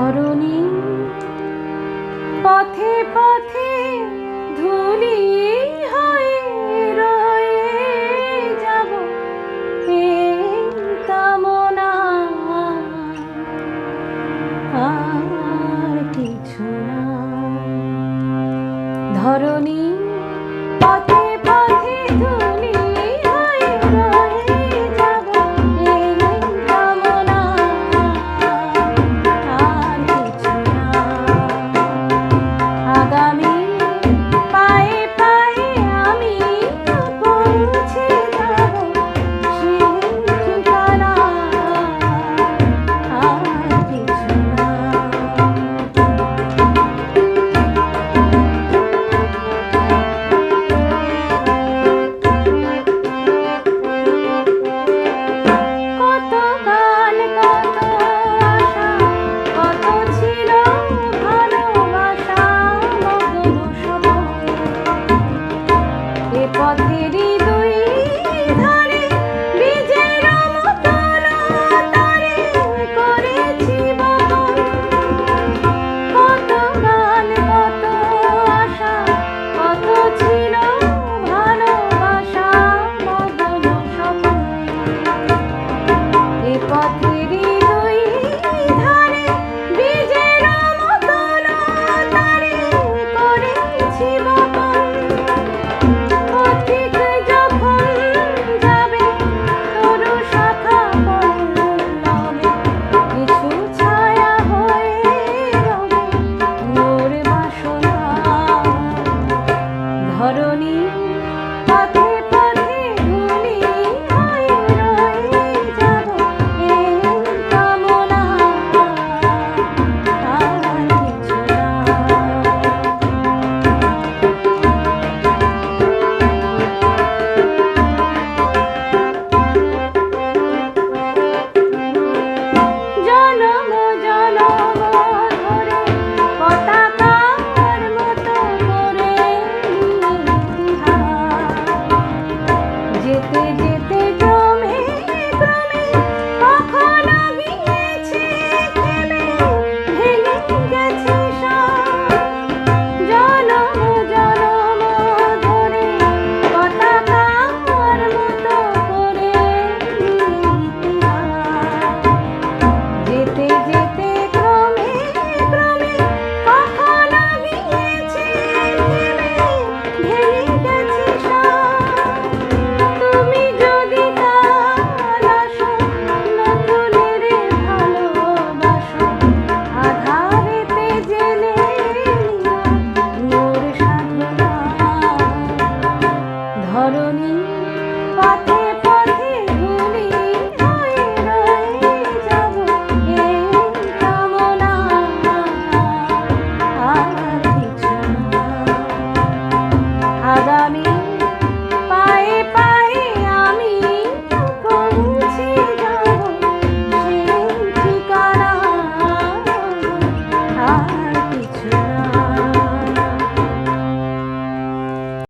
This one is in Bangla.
ধরণী পথে পথে ধুলি হয়ে রয়ে যাব এই কামনা, আর কিছু না। ধরণী পথে পথে ধুলি হয়ে রয়ে যাব এই কামনা, আর কিছু না। আগামী পায়ে পায়ে আমি পৌঁছে যাব সেই ঠিকানা, আর কিছু না। কত গান কত আশা, কত ছিল ভালোবাসা মগ্ন সময়। এ পথেরই দুই ধারে বীজের মতন তারে করেছি বপন। কত গান কত আশা, কত ছিল ভালোবাসা মগ্ন সময়। এ পথেরই দুই ধারে বীজের মতন তারে করেছি বপন। পথিক যখন যাবে তরু শাখা পল্লবে, কিছু ছায়া হয়ে রবে মোর বাসনা। ধরণী পথে পথে ধুলি হয়ে রয়ে যাব এই কামনা, আর কিছু না। জনম জনম ধরে পতাকার মতো করে ইতিহাস, যেতে যেতে ক্রমে ক্রমে কখনো গিয়েছে থেমে, ভেঙে গেছে সব। জনম জনম ধরে পতাকার মতো করে ইতিহাস, যেতে যেতে ক্রমে ক্রমে কখনো গিয়েছে থেমে, ভেঙে গেছে সব। তুমি যদি কাল আসো নতুনের ভালোবাসো, আধারেতে জেলে নিও মোর সাধনা। ধরণী পথে